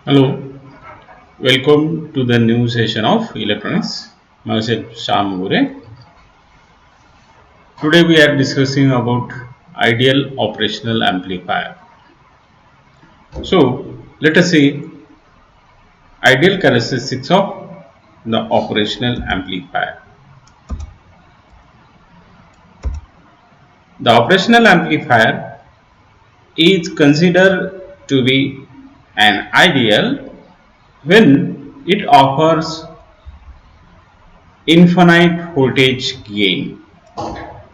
Hello, welcome to the new session of electronics. Myself Sham Gore. Today we are discussing about ideal operational amplifier. So let us see ideal characteristics of the operational amplifier. The operational amplifier is considered to be an ideal when it offers infinite voltage gain.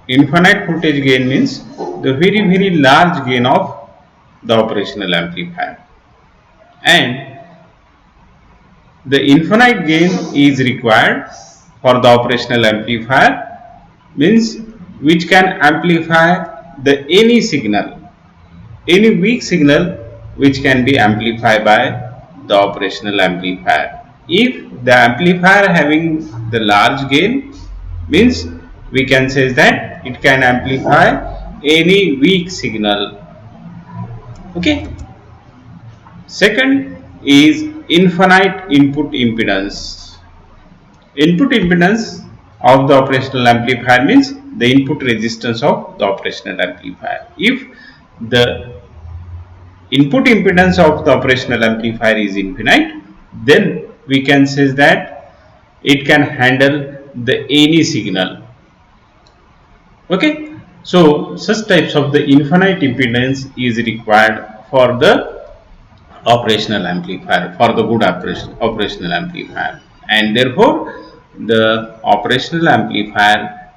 Infinite voltage gain means the very large gain of the operational amplifier, and the infinite gain is required for the operational amplifier means which can amplify the any weak signal which can be amplified by the operational amplifier. If the amplifier having the large gain means we can say that it can amplify any weak signal. Okay. Second is infinite input impedance. Input impedance of the operational amplifier means the input resistance of the operational amplifier. If the input impedance of the operational amplifier is infinite, then we can say that it can handle the any signal. Okay, so such types of the infinite impedance is required for the operational amplifier, for the good operational amplifier, and therefore the operational amplifier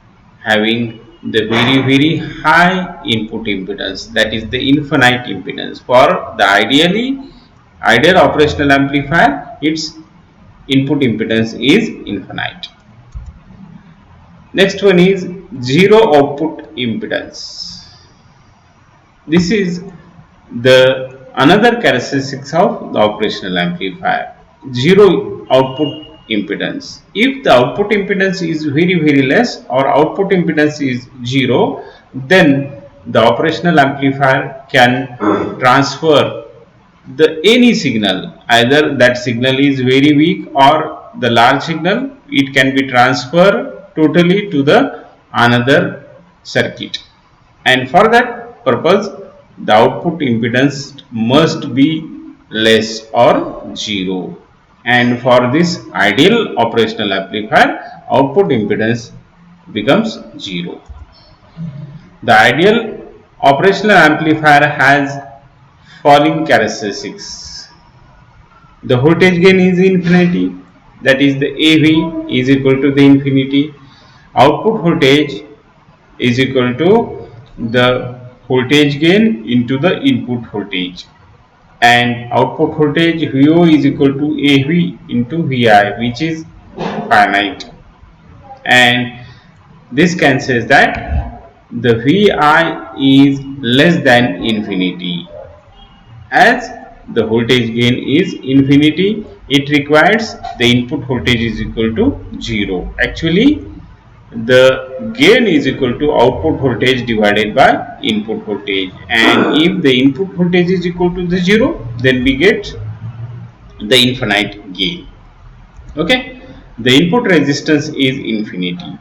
having the very high input impedance, that is the infinite impedance. For the ideal operational amplifier, its input impedance is infinite. Next one is zero output impedance. This is the another characteristics of the operational amplifier. Zero output impedance. If the output impedance is very less or output impedance is zero, then the operational amplifier can transfer the any signal, either that signal is very weak or the large signal, it can be transferred totally to the another circuit, and for that purpose the output impedance must be less or zero, and for this ideal operational amplifier output impedance becomes zero. The ideal operational amplifier has following characteristics. The voltage gain is infinity, that is the AV is equal to the infinity. Output voltage is equal to the voltage gain into the input voltage, and output voltage VO is equal to AV into VI, which is finite, and this can say that the VI is less than infinity. As the voltage gain is infinity, it requires the input voltage is equal to 0. Actually, the gain is equal to output voltage divided by input voltage, and if the input voltage is equal to the 0, then we get the infinite gain. Okay, the input resistance is infinity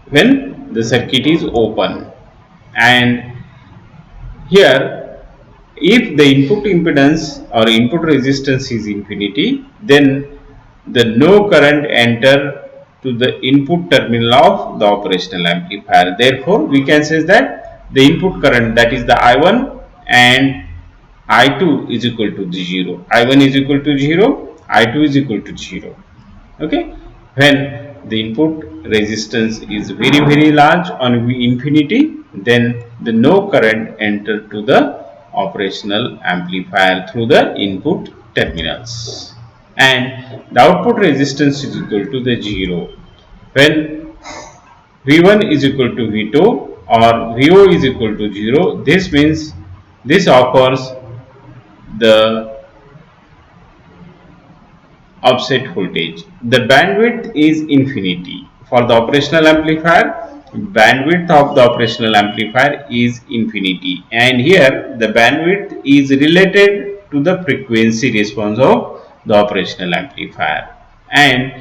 when the circuit is open, and here if the input impedance or input resistance is infinity, then the no current enter to the input terminal of the operational amplifier. Therefore, we can say that the input current, that is the I1 and I2 is equal to 0. I1 is equal to 0, I2 is equal to 0. Okay, when the input resistance is very large on infinity, then the no current enter to the operational amplifier through the input terminals, and the output resistance is equal to the 0 when V1 is equal to V2 or VO is equal to 0. This means this offers the offset voltage. The bandwidth is infinity. For the operational amplifier, bandwidth of the operational amplifier is infinity, and here the bandwidth is related to the frequency response of the operational amplifier. And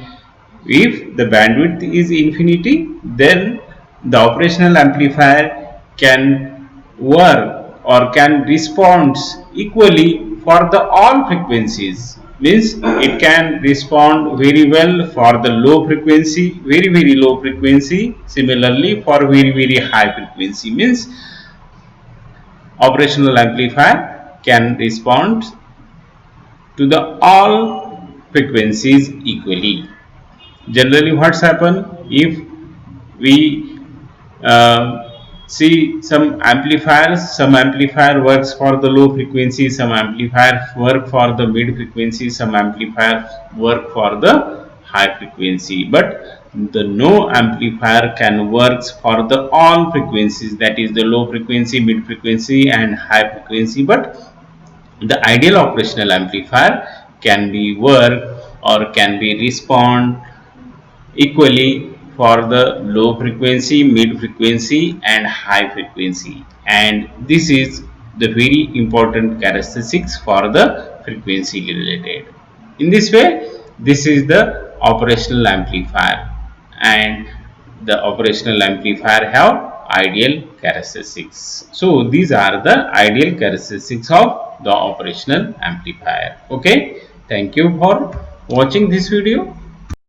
if the bandwidth is infinity, then the operational amplifier can work or can respond equally for the all frequencies. Means it can respond very well for the low frequency, very low frequency. Similarly, for very high frequency, means operational amplifier can respond to the all frequencies equally. Generally, what's happen if we see some amplifier works for the low frequency, some amplifier work for the mid frequency, some amplifier work for the high frequency, but the no amplifier can works for the all frequencies, that is the low frequency, mid frequency and high frequency. But the ideal operational amplifier can be work or can be respond equally for the low frequency, mid frequency and high frequency, and this is the very important characteristics for the frequency related. In this way, this is the operational amplifier, and the operational amplifier have ideal characteristics. So these are the ideal characteristics of the operational amplifier. Okay, thank you for watching this video.